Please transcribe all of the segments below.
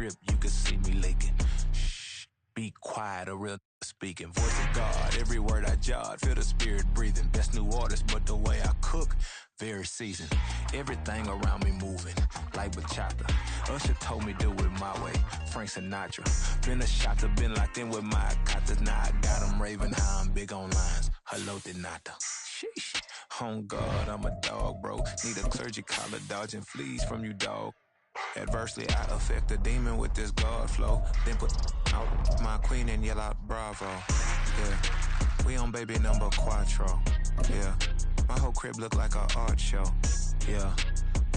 drip, you can see me leaking. Shh, be quiet, a real speaking. Voice of God, every word I jot, feel the spirit breathing. Best new artist, but the way I cook, very seasoned. Everything around me moving, like bachata. Usher told me do it my way, Frank Sinatra. Been a shotter, been locked in with my katas. Now I got them raving how I'm big on lines. Hello, Denata. Sheesh. On God, I'm a dog, bro. Need a clergy collar, dodging fleas from you, dog. Adversely, I affect a demon with this God flow. Then put out my queen and yell out bravo. Yeah, we on baby number quattro. Yeah, my whole crib look like an art show. Yeah,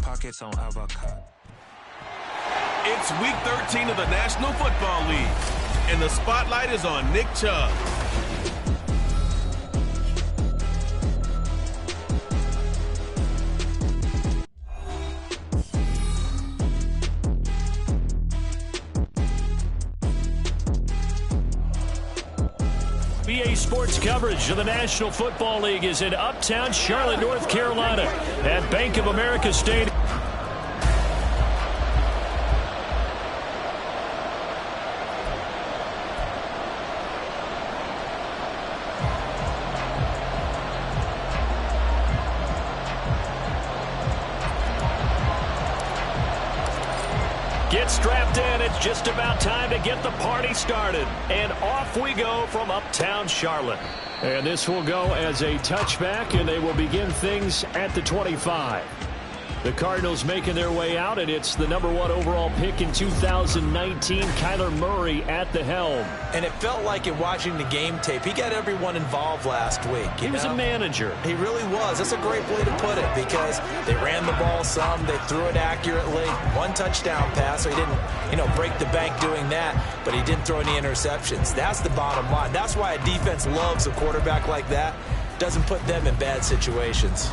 pockets on avocado. It's week 13 of the National Football League, and the spotlight is on Nick Chubb. BA Sports coverage of the National Football League is in uptown Charlotte, North Carolina at Bank of America Stadium. Get strapped in. It's just about time to get the party started. And off we go from uptown Charlotte. And this will go as a touchback, and they will begin things at the 25. The Cardinals making their way out, and it's the number 1 overall pick in 2019, Kyler Murray at the helm. And it felt like in watching the game tape, he got everyone involved last week. He was a manager. He really was. That's a great way to put it, because they ran the ball some, they threw it accurately. 1 touchdown pass, so he didn't, break the bank doing that, but he didn't throw any interceptions. That's the bottom line. That's why a defense loves a quarterback like that. Doesn't put them in bad situations.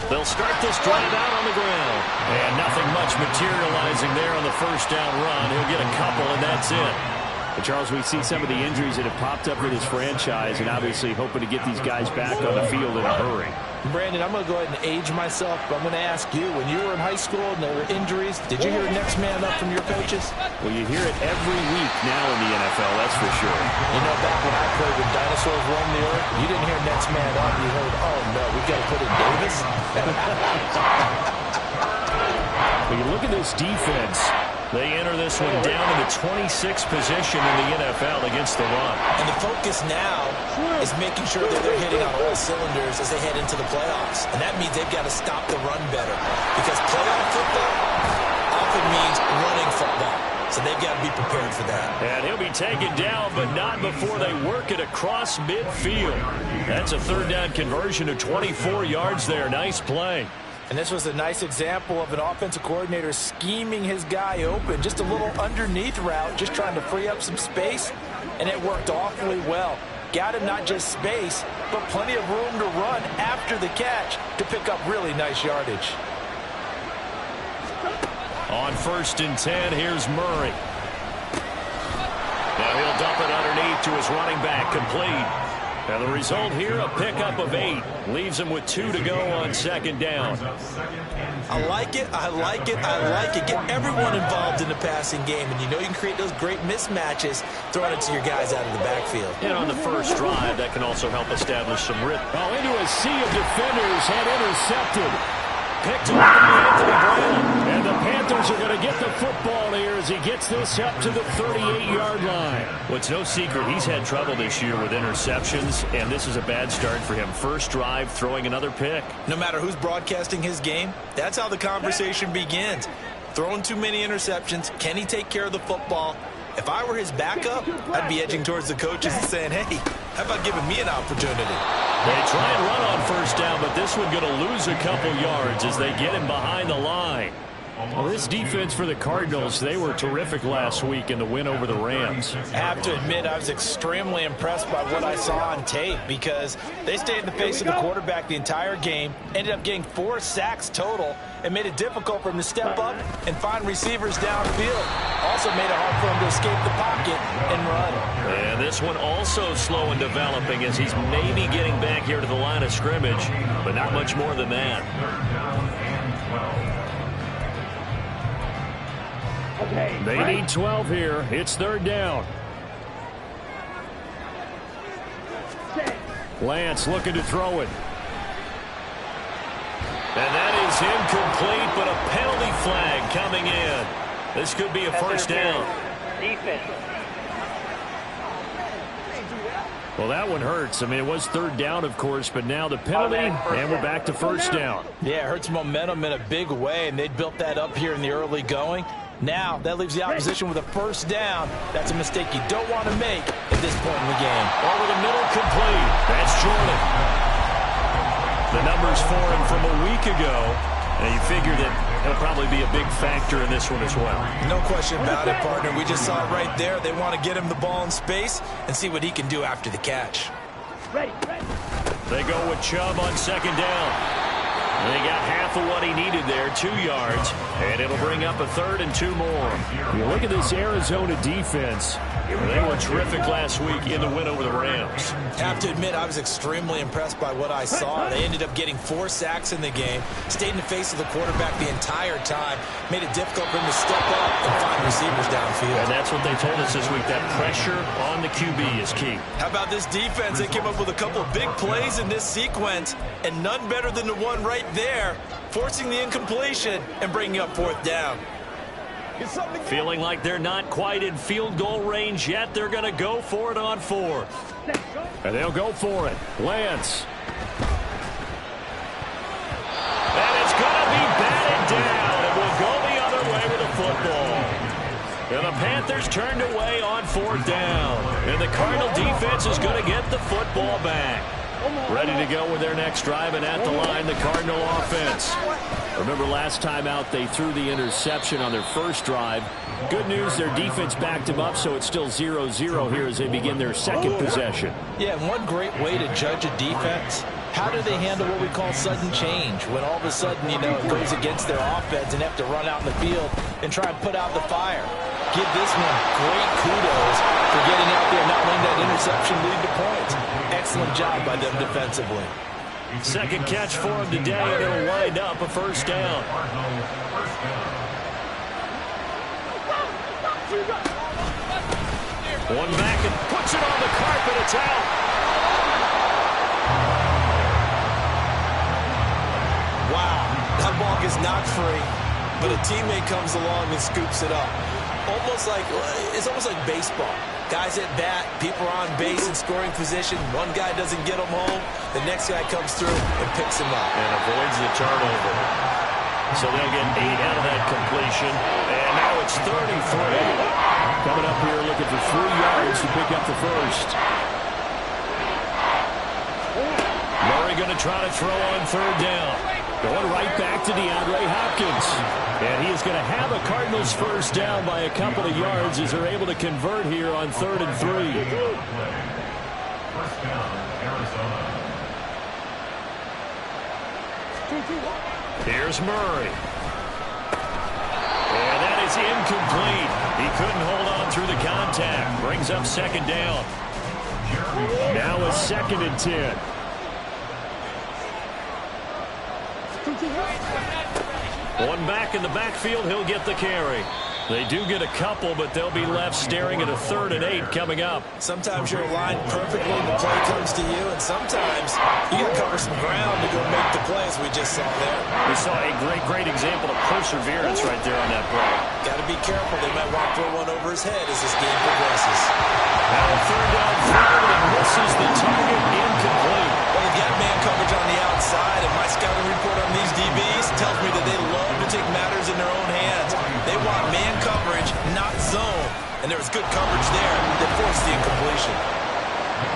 They'll start this drive out on the ground. And nothing much materializing there on the first down run. He'll get a couple, and that's it. But Charles, we see some of the injuries that have popped up with his franchise, and obviously hoping to get these guys back on the field in a hurry. Brandon, I'm going to go ahead and age myself, but I'm going to ask you, when you were in high school and there were injuries, did you hear next man up from your coaches? Well, you hear it every week now in the NFL, that's for sure. Back when I played with dinosaurs roamed the earth, you didn't hear next man up. You heard, oh, no, we've got to put in Davis. When you look at this defense, they enter this one down in the 26th position in the NFL against the run. And the focus now is making sure that they're hitting on all cylinders as they head into the playoffs. And that means they've got to stop the run better, because playoff football often means running football. So they've got to be prepared for that. And he'll be taken down, but not before they work it across midfield. That's a third down conversion of 24 yards there. Nice play. And this was a nice example of an offensive coordinator scheming his guy open. Just a little underneath route, just trying to free up some space. And it worked awfully well. Got him not just space, but plenty of room to run after the catch to pick up really nice yardage. On 1st and 10, here's Murray. Now he'll dump it underneath to his running back, complete. And the result here, a pickup of 8. Leaves them with 2 to go on second down. I like it. I like it. I like it. Get everyone involved in the passing game. And you know you can create those great mismatches throwing it to your guys out of the backfield. And on the first drive, that can also help establish some rhythm. Oh, into a sea of defenders and intercepted. Picked up by Anthony Brown. And the Panthers are going to get the football here as he gets this up to the 38-yard line. Well, it's no secret he's had trouble this year with interceptions, and this is a bad start for him. First drive, throwing another pick. No matter who's broadcasting his game, that's how the conversation begins. Throwing too many interceptions. Can he take care of the football? If I were his backup, I'd be edging towards the coaches and saying, hey, how about giving me an opportunity? They try and run on first down, but this one going to lose a couple yards as they get him behind the line. Well, this defense for the Cardinals, they were terrific last week in the win over the Rams. I have to admit, I was extremely impressed by what I saw on tape because they stayed in the face of the quarterback the entire game, ended up getting 4 sacks total, and made it difficult for him to step up and find receivers downfield. Also made it hard for him to escape the pocket and run. And this one also slow in developing as he's maybe getting back here to the line of scrimmage, but not much more than that. They need 12 here. It's third down. Lance looking to throw it. And that is incomplete, but a penalty flag coming in. This could be a first down. Defense. Well, that one hurts. I mean, it was third down, of course, but now the penalty, and we're back to first down. Yeah, it hurts momentum in a big way, and they built that up here in the early going. Now, that leaves the opposition with a first down. That's a mistake you don't want to make at this point in the game. Over the middle, complete. That's Jordan. The numbers for him from a week ago, and you figure that it'll probably be a big factor in this one as well. No question about it, partner. We just saw it right there. They want to get him the ball in space and see what he can do after the catch. They go with Chubb on second down. They got half of what he needed there, 2 yards, and it'll bring up a third and 2 more. You look at this Arizona defense. They were terrific last week in the win over the Rams. Have to admit, I was extremely impressed by what I saw. They ended up getting 4 sacks in the game, stayed in the face of the quarterback the entire time, made it difficult for him to step up and find receivers downfield. And that's what they told us this week, that pressure on the QB is key. How about this defense? They came up with a couple of big plays in this sequence, and none better than the one right there, forcing the incompletion and bringing up 4th down. Feeling like they're not quite in field goal range yet. They're going to go for it on 4th. And they'll go for it. Lance. And it's going to be batted down. It will go the other way with the football. And the Panthers turned away on 4th down. And the Cardinal defense is going to get the football back. Ready to go with their next drive, and at the line, the Cardinal offense. Remember last time out, they threw the interception on their first drive. Good news, their defense backed them up, so it's still 0-0 here as they begin their second possession. Yeah, and one great way to judge a defense, how do they handle what we call sudden change? When all of a sudden, you know, it goes against their offense and they have to run out in the field and try and put out the fire. Give this one great kudos for getting out there and not letting that interception lead to points. Excellent job by them defensively. Second catch for him today, and it'll wind up a first down. One back and puts it on the carpet. It's out. Wow, that ball gets knocked free, but a teammate comes along and scoops it up. It's almost like baseball. Guys at bat, people are on base in scoring position. One guy doesn't get them home. The next guy comes through and picks him up. And avoids the turnover. So they'll get 8 out of that completion. And now it's 33. Coming up here looking for 3 yards to pick up the first. Murray going to try to throw on 3rd down. Going right back to DeAndre Hopkins. And he is going to have a Cardinals first down by a couple of yards as they're able to convert here on 3rd and 3. Here's Murray. And that is incomplete. He couldn't hold on through the contact. Brings up 2nd down. Now a 2nd and 10. One back in the backfield, he'll get the carry. They do get a couple, but they'll be left staring at a 3rd and 8 coming up. Sometimes you're aligned perfectly, the play comes to you, and sometimes you got to cover some ground to go make the play, as we just saw there. We saw a great example of perseverance right there on that play. Got to be careful. They might want to throw one over his head as this game progresses. Now a 3rd down throw, and it misses the target, incomplete. Well, they've got man coverage on the outside, and my scouting report on these DBs tells me that they love to take matters in their own hands. They want man coverage, not zone. And there was good coverage there that forced the incompletion.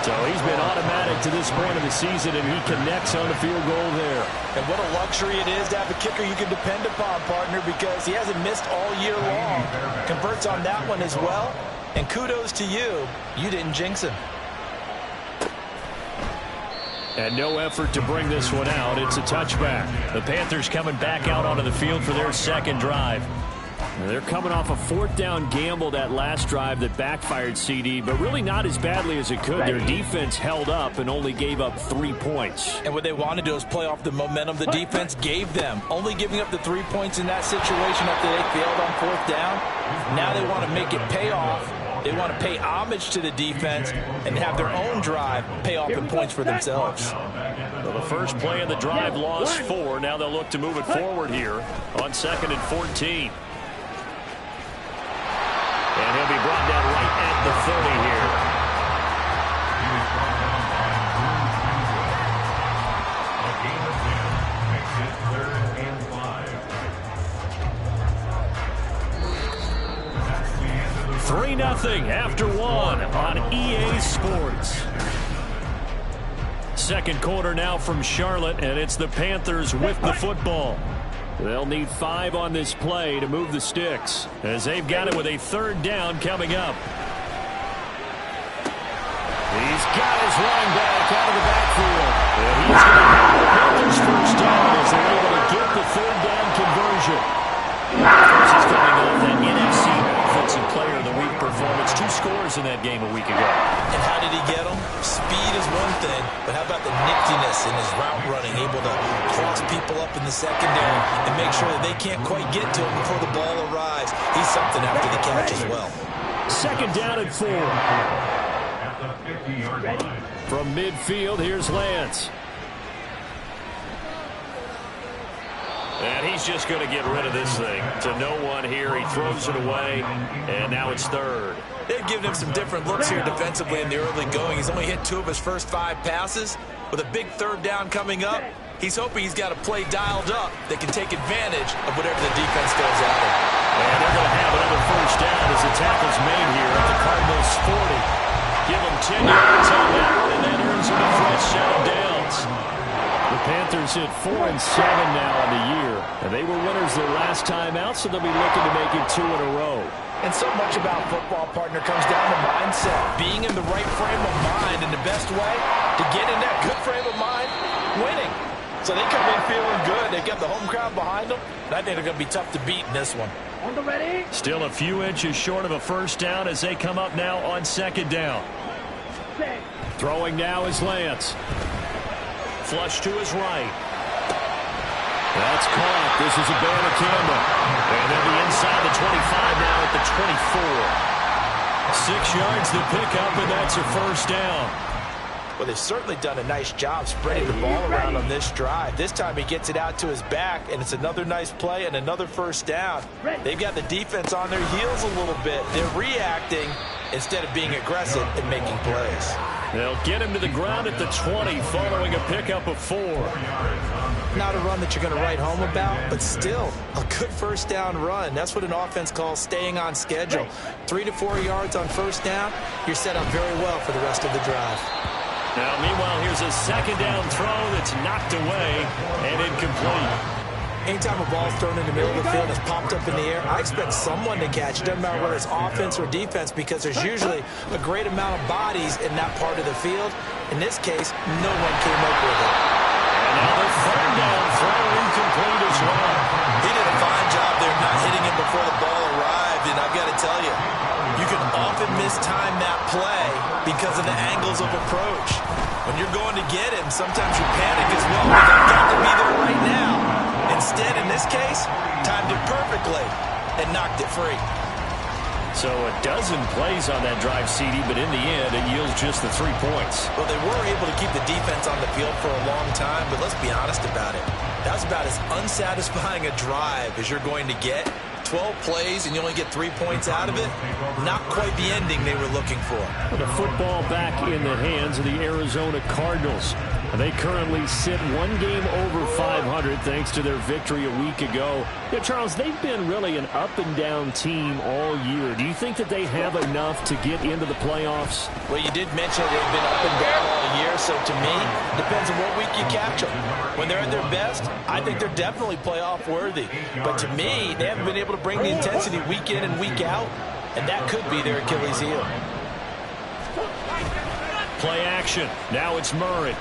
So he's been automatic to this point of the season, and he connects on the field goal there. And what a luxury it is to have a kicker you can depend upon, partner, because he hasn't missed all year long. Converts on that one as well. And kudos to you. You didn't jinx him. And no effort to bring this one out. It's a touchback. The Panthers coming back out onto the field for their 2nd drive. They're coming off a 4th down gamble that last drive that backfired, CD, but really not as badly as it could. Their defense held up and only gave up 3 points. And what they wanted to do is play off the momentum the defense gave them. Only giving up the 3 points in that situation after they failed on 4th down. Now they want to make it pay off. They want to pay homage to the defense and have their own drive pay off in points for themselves. Well, the first play of the drive lost 4. Now they'll look to move it forward here on 2nd and 14. And he'll be brought down right at the 30 here. 3-0 after 1 on EA Sports. 2nd quarter now from Charlotte, and it's the Panthers with the football. They'll need 5 on this play to move the sticks, as they've got it with a 3rd down coming up. He's got his running back out of the backfield. And he's going to have the Panthers 1st down as they're able to get the 3rd down conversion. This is coming off that NFC Offensive Player of the Week performance. 2 scores in that game a week ago. And how did he get them? Speed is one thing, but how about the niftiness in his route running, able to cross people up in the secondary and make sure that they can't quite get to him before the ball arrives. He's something after the catch as well. 2nd down and 4. From midfield, here's Lance. And he's just going to get rid of this thing to no one here. He throws it away, and now it's 3rd. They've given him some different looks here defensively in the early going. He's only hit 2 of his first 5 passes. With a big 3rd down coming up, he's hoping he's got a play dialed up that can take advantage of whatever the defense throws at him. And they're going to have another 1st down as the tackle's made here at the Cardinals' 40. Give him 10 yards on that one, and that earns him a fresh set of downs. The Panthers hit 4-7 now on the year, and they were winners their last time out, so they'll be looking to make it 2 in a row. And so much about football, partner, comes down to mindset. Being in the right frame of mind, and the best way to get in that good frame of mind, winning. So they come in feeling good. They've got the home crowd behind them, and I think they're going to be tough to beat in this one. Still a few inches short of a 1st down as they come up now on 2nd down. Throwing now is Lance. Flush to his right. That's caught. This is a Banner Campbell. And they'll be inside the 25 now at the 24. 6 yards to pick up, and that's a 1st down. Well, they've certainly done a nice job spreading the ball around on this drive. This time he gets it out to his back, and it's another nice play and another 1st down. They've got the defense on their heels a little bit. They're reacting instead of being aggressive and making plays. They'll get him to the ground at the 20 following a pickup of 4. Not a run that you're going to write home about, but still a good 1st down run. That's what an offense calls staying on schedule. 3 to 4 yards on 1st down, you're set up very well for the rest of the drive. Now, meanwhile, here's a 2nd down throw that's knocked away and incomplete. Anytime a ball's thrown in the middle of the field and it's popped up in the air, I expect someone to catch it. Doesn't matter whether it's offense or defense, because there's usually a great amount of bodies in that part of the field. In this case, no one came up with it. And now the 3rd down throw incomplete as well. He did a fine job there not hitting him before the ball arrived, and I've got to tell you, you can often miss mistime that play because of the angles of approach. When you're going to get him, sometimes you panic as well. They've got to be there right now. Instead, in this case, timed it perfectly and knocked it free. So a dozen plays on that drive, CD, but in the end, it yields just the 3 points. Well, they were able to keep the defense on the field for a long time, but let's be honest about it. That was about as unsatisfying a drive as you're going to get. 12 plays and you only get 3 points out of it. Not quite the ending they were looking for. The football back in the hands of the Arizona Cardinals. They currently sit 1 game over 500 thanks to their victory a week ago. Yeah, Charles, they've been really an up-and-down team all year. Do you think that they have enough to get into the playoffs? Well, you did mention they've been up and down all year, so to me, depends on what week you catch them. When they're at their best, I think they're definitely playoff worthy. But to me, they haven't been able to bring the intensity week in and week out, and that could be their Achilles heel. Play action. Now it's Murray.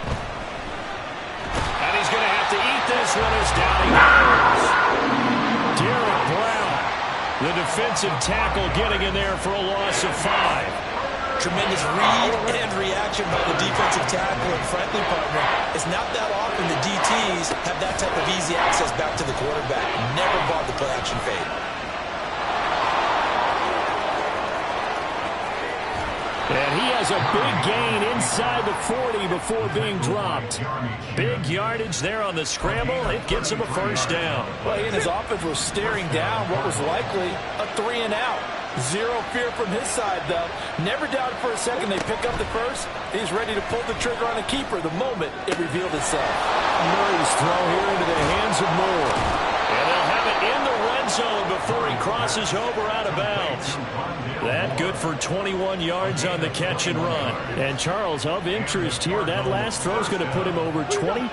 And he's going to have to eat this one as down he goes. Derek Brown, the defensive tackle, getting in there for a loss of 5. Tremendous read and reaction by the defensive tackle, and frankly, partner, it's not that often the DTs have that type of easy access back to the quarterback. Never bought the play action fade. And he has a big gain inside the 40 before being dropped. Big yardage there on the scramble. It gets him a first down. Well, he and his offense were staring down what was likely a 3 and out. Zero fear from his side, though. Never doubted for a second they pick up the first. He's ready to pull the trigger on a keeper the moment it revealed itself. Murray's throw here into the hands of Moore. And they'll have it in the red zone before he crosses over out of bounds. That good for 21 yards on the catch and run. And Charles, of interest here, that last throw is going to put him over 20,000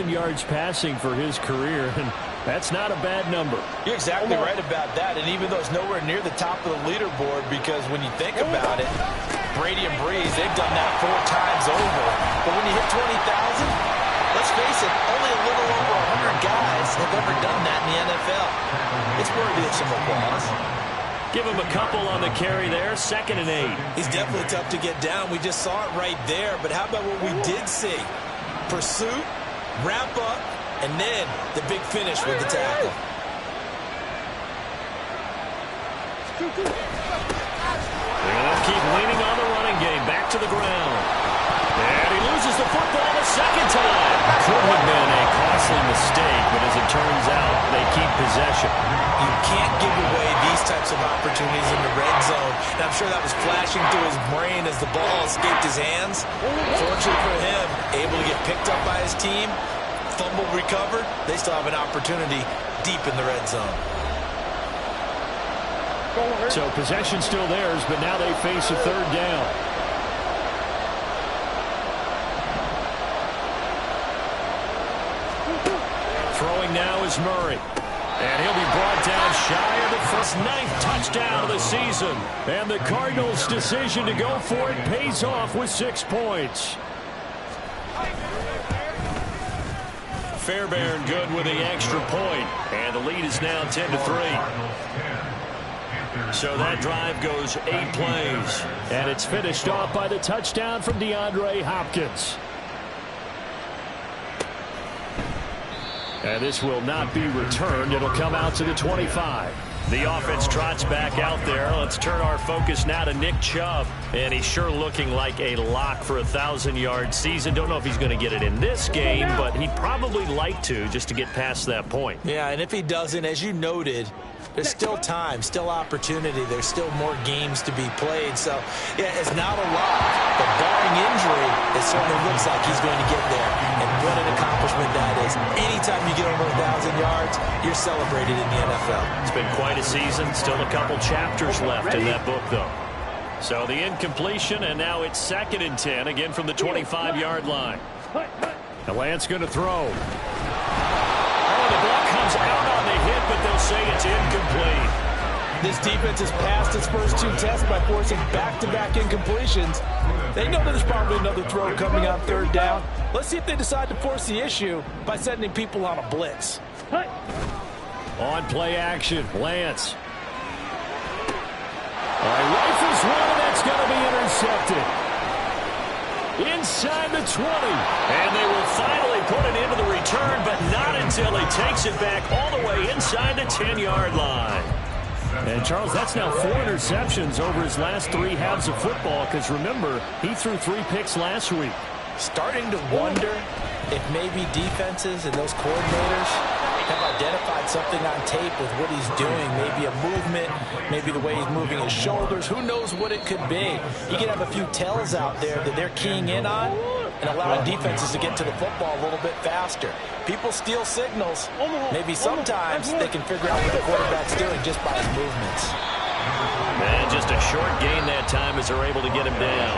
yards passing for his career. And that's not a bad number. You're exactly right about that. And even though it's nowhere near the top of the leaderboard, because when you think about it, Brady and Breeze, they've done that 4 times over. But when you hit 20,000, let's face it, only a little over 100 guys have ever done that in the NFL. It's worthy of some applause. Give him a couple on the carry there. 2nd and 8. He's definitely tough to get down. We just saw it right there. But how about what we did see? Pursuit, wrap up, and then the big finish with the tackle. They're going to keep leaning on the running game. Back to the ground. And he loses the football a second time. Could have been a costly mistake, but as it turns out, they keep possession. You can't give away these types of opportunities in the red zone. And I'm sure that was flashing through his brain as the ball escaped his hands. Fortunately for him, able to get picked up by his team, fumble recovered. They still have an opportunity deep in the red zone. So possession still theirs, but now they face a 3rd down. Throwing now is Murray. And he'll be brought down shy of the first 9th touchdown of the season. And the Cardinals' decision to go for it pays off with 6 points. Fairbairn good with the extra point. And the lead is now 10-3. So that drive goes 8 plays. And it's finished off by the touchdown from DeAndre Hopkins. And this will not be returned. It'll come out to the 25. The offense trots back out there. Let's turn our focus now to Nick Chubb. And he's sure looking like a lock for a 1,000-yard season. Don't know if he's going to get it in this game, but he'd probably like to just to get past that point. Yeah, and if he doesn't, as you noted, there's still time, still opportunity. There's still more games to be played. So, yeah, it's not a lot. But barring injury, it certainly looks like he's going to get there. And what an accomplishment that is. Anytime you get over 1,000 yards, you're celebrated in the NFL. It's been quite a season. Still a couple chapters left in that book, though. So the incompletion, and now it's 2nd and 10, again from the 25-yard line. The Lance going to throw. The ball comes out on the hit, but they'll say it's incomplete. This defense has passed its first 2 tests by forcing back-to-back incompletions. They know there's probably another throw coming on 3rd down. Let's see if they decide to force the issue by sending people on a blitz. On play action, Lance. Rifles one, and that's going to be inside the 20. And they will finally put it into the return, but not until he takes it back all the way inside the 10-yard line. And, Charles, that's now 4 interceptions over his last 3 halves of football because, remember, he threw 3 picks last week. Starting to wonder if maybe defenses and those coordinators have identified something on tape with what he's doing. Maybe a movement, maybe the way he's moving his shoulders. Who knows what it could be? You could have a few tells out there that they're keying in on and allowing defenses to get to the football a little bit faster. People steal signals. Maybe sometimes they can figure out what the quarterback's doing just by his movements. And just a short gain that time as they're able to get him down.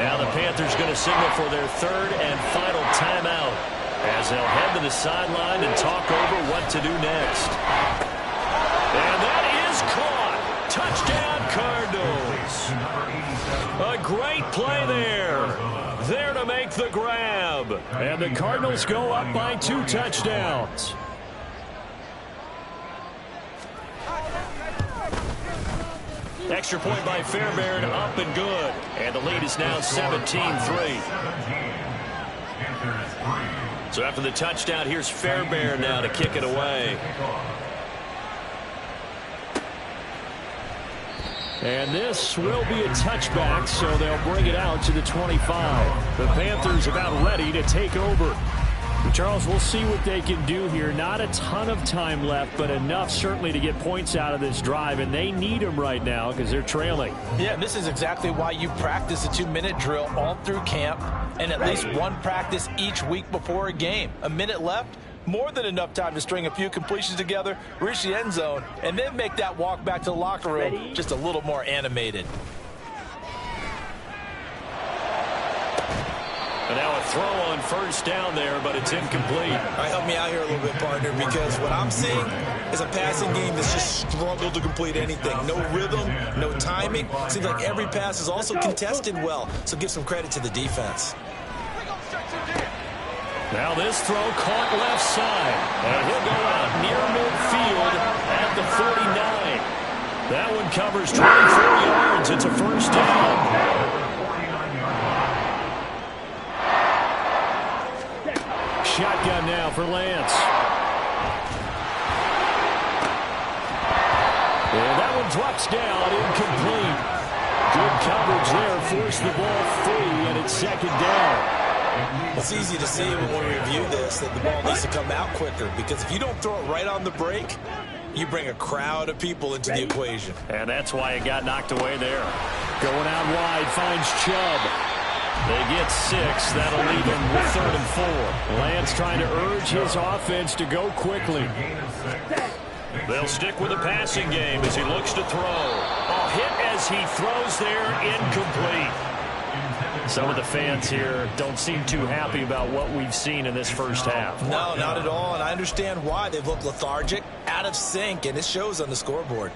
Now the Panthers going to signal for their 3rd and final timeout as they'll head to the sideline and talk over what to do next. And that is caught. Touchdown, Cardinals. A great play there. There to make the grab. And the Cardinals go up by 2 touchdowns. Extra point by Fairbairn, up and good. And the lead is now 17-3. So after the touchdown, here's Fairbairn now to kick it away. And this will be a touchback, so they'll bring it out to the 25. The Panthers about ready to take over. Charles, we'll see what they can do here. Not a ton of time left, but enough certainly to get points out of this drive, and they need them right now because they're trailing. Yeah, this is exactly why you practice a 2-minute drill all through camp and at least one practice each week before a game. A minute left, more than enough time to string a few completions together, reach the end zone, and then make that walk back to the locker room just a little more animated. And now a throw on first down there, but it's incomplete. All right, help me out here a little bit, partner, because what I'm seeing is a passing game that's just struggled to complete anything. No rhythm, no timing. Seems like every pass is also contested well, so give some credit to the defense. Now this throw caught left side, and he'll go out near midfield at the 49. That one covers 24 yards. It's a first down. Shotgun now for Lance. And that one drops down, incomplete. Good coverage there, forced the ball free, and it's 2nd down. It's easy to see when we review this that the ball needs to come out quicker, because if you don't throw it right on the break, you bring a crowd of people into the equation. And that's why it got knocked away there. Going out wide, finds Chubb. They get 6. That'll leave them with 3rd and 4. Lance trying to urge his offense to go quickly. They'll stick with the passing game as he looks to throw. A hit as he throws there, incomplete. Some of the fans here don't seem too happy about what we've seen in this first half. No, not at all, and I understand why. They've looked lethargic, out of sync, and it shows on the scoreboard.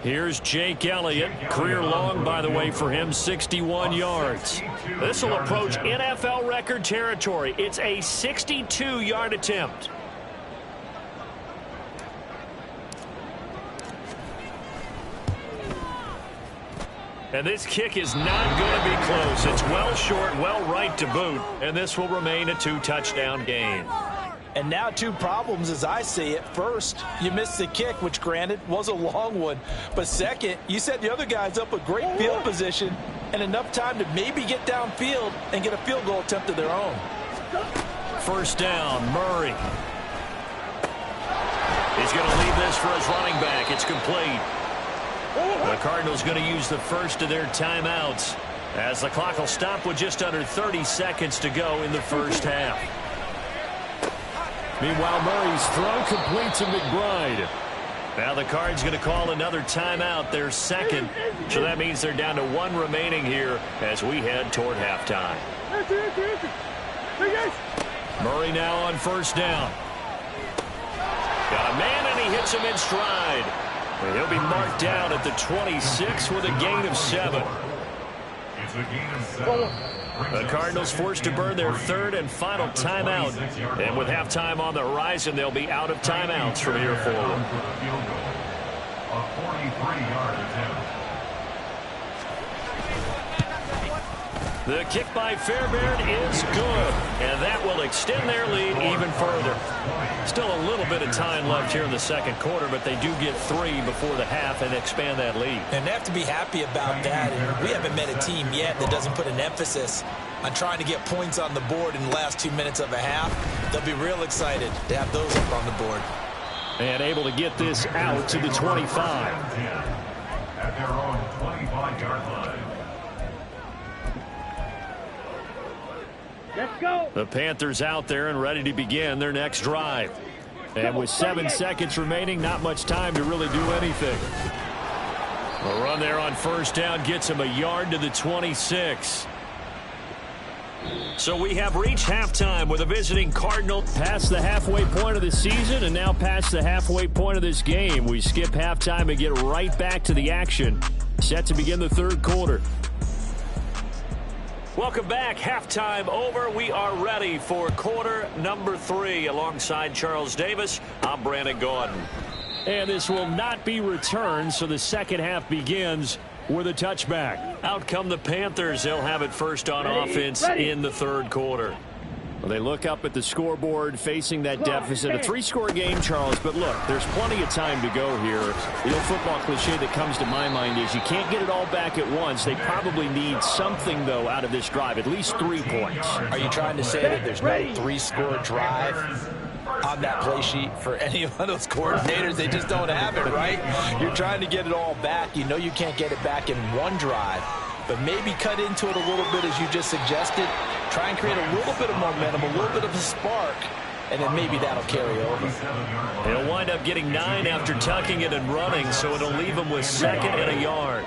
Here's Jake Elliott. Career long, by the way, for him, 61 yards. This will approach NFL record territory. It's a 62-yard attempt. And this kick is not going to be close. It's well short, well right to boot. And this will remain a 2-touchdown game. And now 2 problems as I see it. First, you missed the kick, which granted was a long one. But second, you set the other guys up with great field position and enough time to maybe get downfield and get a field goal attempt of their own. First down, Murray. He's going to leave this for his running back. It's complete. The Cardinals going to use the first of their timeouts as the clock will stop with just under 30 seconds to go in the first half. Meanwhile, Murray's throw complete to McBride. Now the Cards going to call another timeout, their 2nd. So that means they're down to 1 remaining here as we head toward halftime. Murray now on first down. Got a man, and he hits him in stride. And he'll be marked down at the 26 with a gain of 7. The Cardinals forced to burn their 3rd and final timeout. And with halftime on the horizon, they'll be out of timeouts from here forward. The kick by Fairbairn is good, and that will extend their lead even further. Still a little bit of time left here in the second quarter, but they do get 3 before the half and expand that lead. And they have to be happy about that. And we haven't met a team yet that doesn't put an emphasis on trying to get points on the board in the last 2 minutes of a half. They'll be real excited to have those up on the board. And able to get this out to the 25. At their own 25-yard line. Let's go. The Panthers out there and ready to begin their next drive. And with 7 seconds remaining, not much time to really do anything. A run there on first down gets him a yard to the 26. So we have reached halftime with a visiting Cardinal. Past the halfway point of the season and now past the halfway point of this game. We skip halftime and get right back to the action. Set to begin the third quarter. Welcome back. Halftime over. We are ready for quarter number 3. Alongside Charles Davis, I'm Brandon Gordon. And this will not be returned, so the second half begins with a touchback. Out come the Panthers. They'll have it first on offense in the third quarter. Well, they look up at the scoreboard facing that deficit. A 3-score game, Charles, but look, there's plenty of time to go here. The old football cliche that comes to my mind is you can't get it all back at once. They probably need something, though, out of this drive, at least 3 points. Are you trying to say that there's no 3-score drive on that play sheet for any one of those coordinators? They just don't have it, right? You're trying to get it all back. You know you can't get it back in one drive, but maybe cut into it a little bit as you just suggested. Try and create a little bit of momentum, a little bit of a spark, and then maybe that'll carry over. He'll wind up getting 9 after tucking it and running, so it'll leave him with 2nd and a yard.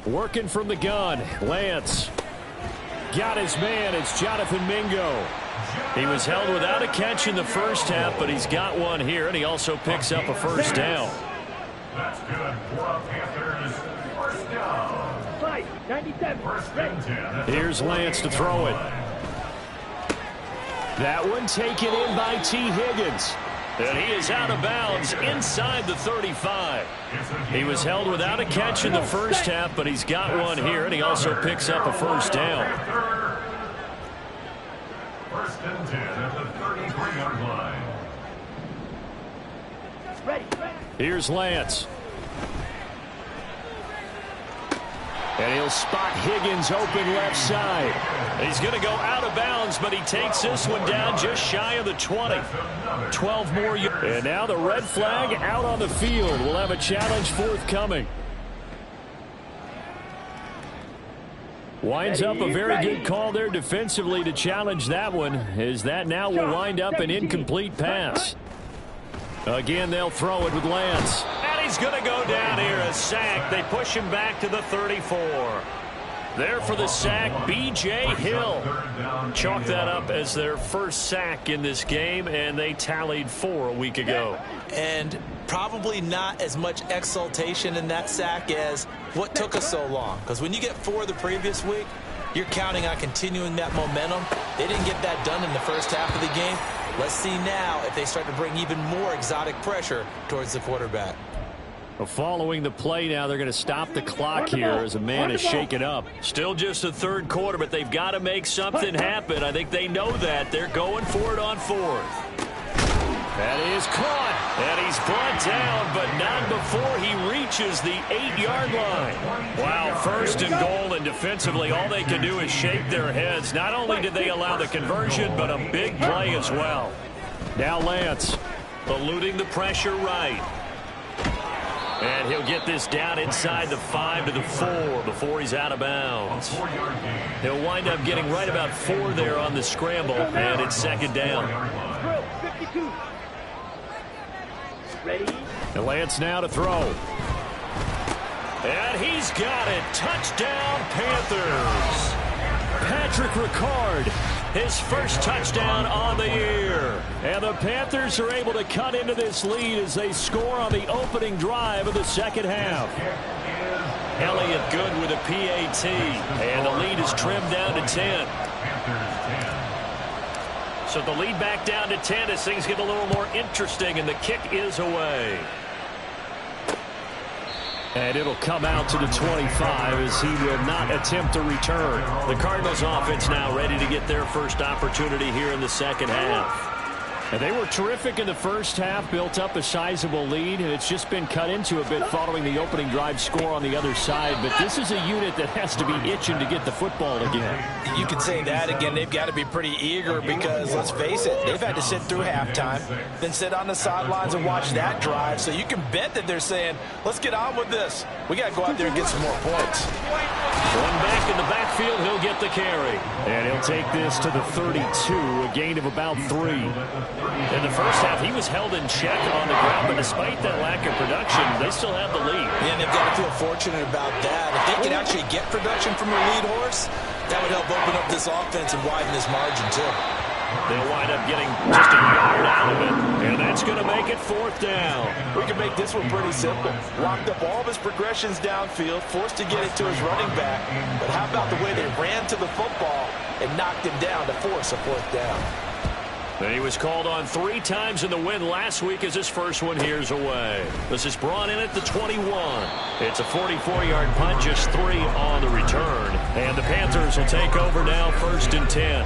Working from the gun, Lance. Got his man. It's Jonathan Mingo. He was held without a catch in the first half, but he's got one here, and he also picks up a first down. That's good for Panthers. First down. 97. First and 10. Here's Lance to throw it. That one taken in by T. Higgins. And he is out of bounds inside the 35. He was held without a catch in the first half, but he's got one here, and he also picks up a first down. First and 10 at the 33-yard line. Here's Lance. And he'll spot Higgins open left side. He's going to go out of bounds, but he takes this one down just shy of the 20. 12 more yards. And now the red flag out on the field. We'll have a challenge forthcoming. Winds up a very good call there defensively to challenge that one, as that now will wind up an incomplete pass. Again, they'll throw it with Lance. And he's going to go down here, a sack. They push him back to the 34. There for the sack, B.J. Hill. Chalk that up as their first sack in this game, and they tallied 4 a week ago. And probably not as much exultation in that sack as what took us so long. Because when you get 4 the previous week, you're counting on continuing that momentum. They didn't get that done in the first half of the game. Let's see now if they start to bring even more exotic pressure towards the quarterback. Well, following the play now, they're going to stop the clock here as a man is shaken up. Still just the third quarter, but they've got to make something happen. I think they know that. They're going for it on 4th. That is caught. And he's brought down, but not before he reaches the 8-yard line. Wow, first and goal, and defensively all they can do is shake their heads. Not only did they allow the conversion, but a big play as well. Now Lance eluding the pressure right. And he'll get this down inside the 5 to the 4 before he's out of bounds. He'll wind up getting right about 4 there on the scramble, and it's second down. And Lance now to throw. And he's got it. Touchdown, Panthers. Patrick Ricard, his first touchdown on the year. And the Panthers are able to cut into this lead as they score on the opening drive of the second half. Elliott good with a PAT. And the lead is trimmed down to 10. So the lead back down to 10 as things get a little more interesting, and the kick is away. And it'll come out to the 25 as he will not attempt a return. The Cardinals offense now ready to get their first opportunity here in the second half. And they were terrific in the first half, built up a sizable lead, and it's just been cut into a bit following the opening drive score on the other side. But this is a unit that has to be itching to get the football again. You can say that again. They've got to be pretty eager because, let's face it, they've had to sit through halftime, then sit on the sidelines and watch that drive. So you can bet that they're saying, let's get on with this. We got to go out there and get some more points. One back in the backfield, he'll get the carry. And he'll take this to the 32, a gain of about 3. In the first half, he was held in check on the ground, but despite that lack of production, they still have the lead. Yeah, and they've got to feel fortunate about that. If they can actually get production from a lead horse, that would help open up this offense and widen this margin, too. They'll wind up getting just a yard out of it, and that's going to make it 4th down. We can make this one pretty simple. Locked up all of his progressions downfield, forced to get it to his running back. But how about the way they ran to the football and knocked him down to force a 4th down? He was called on 3 times in the win last week as his first one here's away. This is brought in at the 21. It's a 44-yard punt, just 3 on the return. And the Panthers will take over now, 1st and 10.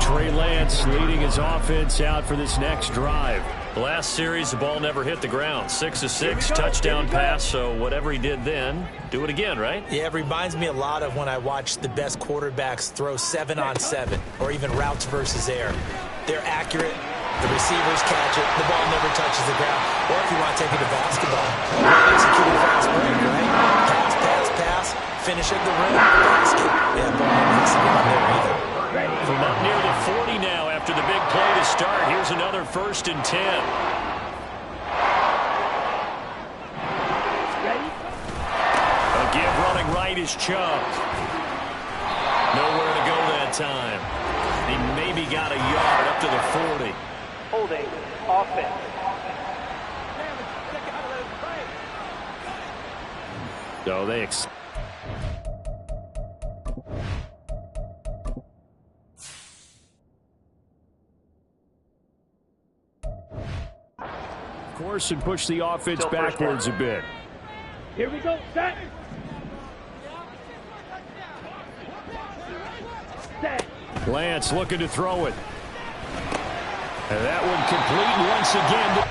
Trey Lance leading his offense out for this next drive. Last series, the ball never hit the ground. 6 of 6, touchdown pass, so whatever he did then, do it again, right? Yeah, it reminds me a lot of when I watch the best quarterbacks throw 7-on-7 or even routes versus air. They're accurate. The receivers catch it. The ball never touches the ground. Or if you want to take it to basketball, execute a fast break, right? Pass, pass, pass. Finish at the rim. Basket. Yeah, ball never hits the ground there either. From up near the 40 now after the big play to start. Here's another 1st and 10. A give running right is Chubb. Nowhere to go that time. He maybe got a yard up to the 40. Holding offense. So they of course, and push the offense backwards a bit. Here we go. Set. Set. Lance looking to throw it. And that one complete once again.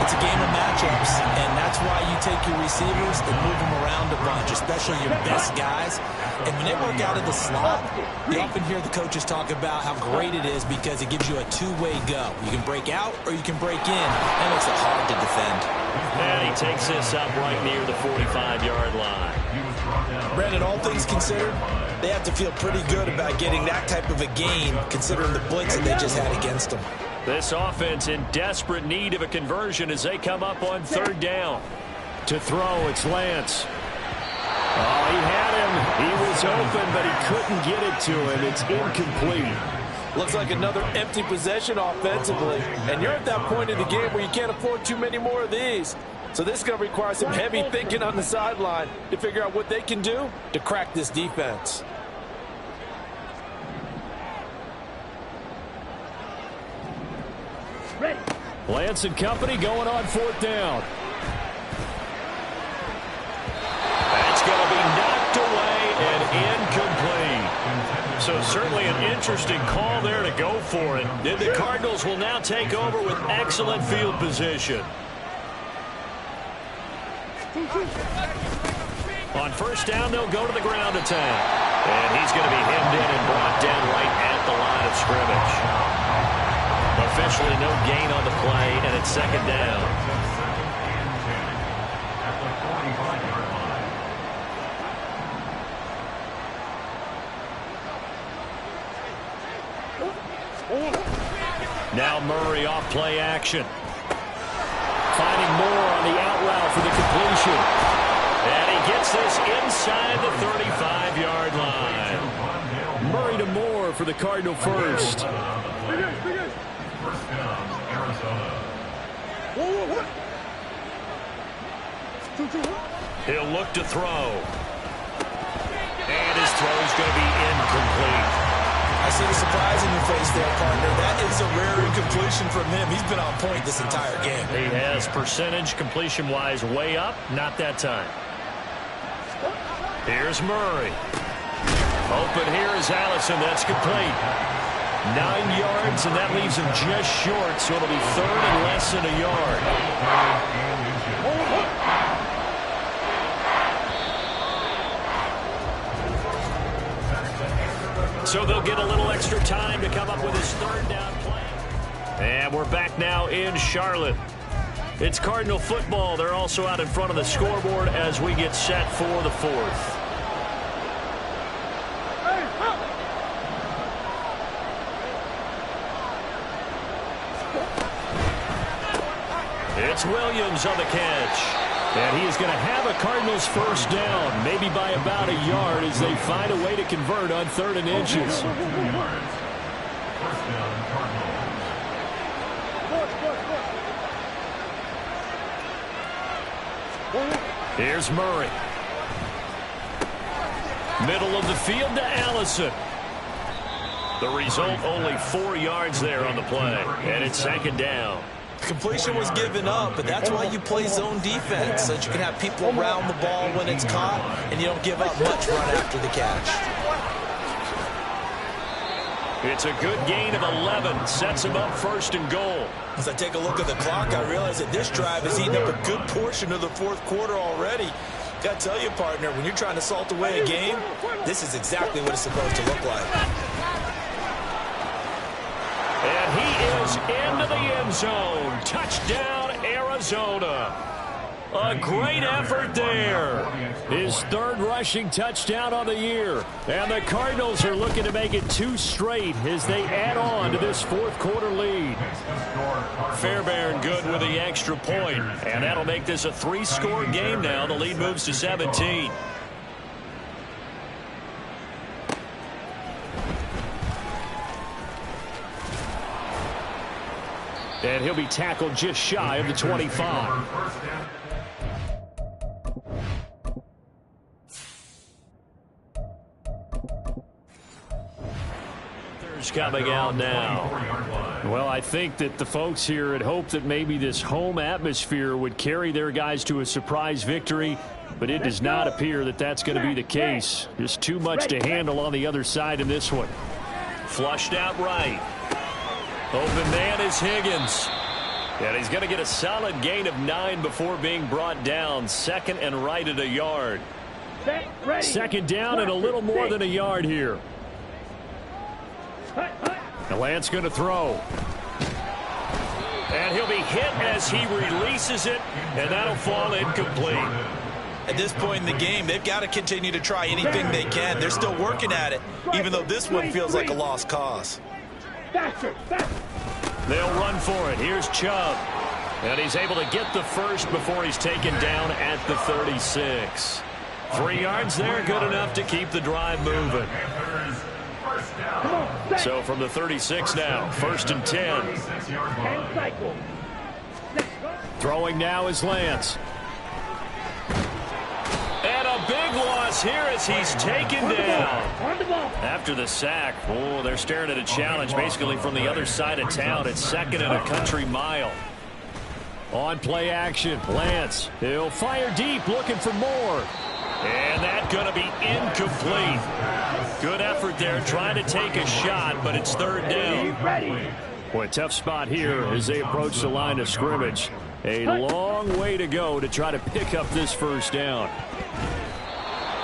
It's a game of matchups, and that's why you take your receivers and move them around a bunch, especially your best guys. And when they work out of the slot, you often hear the coaches talk about how great it is because it gives you a two-way go. You can break out or you can break in. That makes it hard to defend. And he takes this up right near the 45-yard line. Brandon, all things considered, they have to feel pretty good about getting that type of a gain, considering the blitz that they just had against them. This offense in desperate need of a conversion as they come up on 3rd down. To throw, it's Lance. Oh, he had him. He was open, but he couldn't get it to him. It's incomplete. Looks like another empty possession offensively. And you're at that point in the game where you can't afford too many more of these. So this is going to require some heavy thinking on the sideline to figure out what they can do to crack this defense. Ready. Lance and company going on 4th down. That's going to be knocked away and incomplete. So certainly an interesting call there to go for it. And the Cardinals will now take over with excellent field position. On 1st down, they'll go to the ground attack. And he's going to be hemmed in and brought down right at the line of scrimmage. Officially no gain on the play, and it's 2nd down. Now Murray off play action. Finding Moore on the out route for the completion. And he gets this inside the 35-yard line. Murray to Moore for the Cardinal first. He'll look to throw. And his throw is going to be incomplete. I see the surprise in your face there, partner. That is a rare incompletion from him. He's been on point this entire game. He has percentage completion-wise way up. Not that time. Here's Murray. Open here is Allison. That's complete. 9 yards, and that leaves him just short, so it'll be third and less than a yard. So they'll get a little extra time to come up with his third down play. And we're back now in Charlotte. It's Cardinal football. They're also out in front of the scoreboard as we get set for the fourth. It's Williams on the catch. And he is going to have a Cardinals first down, maybe by about a yard as they find a way to convert on 3rd and inches. Here's Murray. Middle of the field to Allison. The result, only 4 yards there on the play. And it's 2nd down. Completion was given up, but that's why you play zone defense, so that you can have people around the ball when it's caught, and you don't give up much run after the catch. It's a good gain of 11. Sets him up 1st and goal. As I take a look at the clock, I realize that this drive has eaten up a good portion of the 4th quarter already. Got to tell you, partner, when you're trying to salt away a game, this is exactly what it's supposed to look like. And he is into the end zone. Touchdown, Arizona. A great effort there. His 3rd rushing touchdown on the year. And the Cardinals are looking to make it 2 straight as they add on to this 4th quarter lead. Fairbairn good with the extra point. And that'll make this a 3-score game now. The lead moves to 17. And he'll be tackled just shy of the 25. Coming out now. Well, I think that the folks here had hoped that maybe this home atmosphere would carry their guys to a surprise victory, but it does not appear that that's going to be the case. Just too much to handle on the other side in this one. Flushed out right. Open man is Higgins. And he's going to get a solid gain of 9 before being brought down. 2nd and right at a yard. 2nd down and a little more than a yard here. The Lance going to throw. And he'll be hit as he releases it, and that'll fall incomplete. At this point in the game, they've got to continue to try anything they can. They're still working at it, even though this one feels like a lost cause. They'll run for it. Here's Chubb. And he's able to get the first before he's taken down at the 36. 3 yards there, good enough to keep the drive moving. So from the 36 now, 1st and 10. Throwing now is Lance. And a big loss here as he's taken down. After the sack, oh, they're staring at a challenge basically from the other side of town. It's 2nd and a country mile. On play action, Lance. He'll fire deep, looking for more. And that's going to be incomplete. Good effort there, trying to take a shot, but it's 3rd down. Boy, tough spot here as they approach the line of scrimmage. A long way to go to try to pick up this 1st down.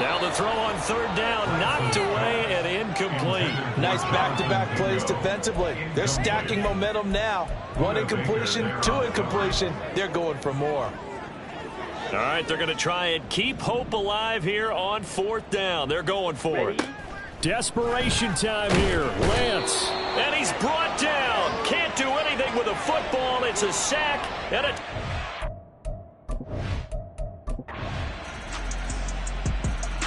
Now the throw on 3rd down, knocked away and incomplete. Nice back-to-back plays defensively. They're stacking momentum now. 1 incompletion, 2 incompletion. They're going for more. All right, they're going to try and keep hope alive here on 4th down. They're going for it. Desperation time here. Lance. And he's brought down. Can't do anything with a football. It's a sack and a...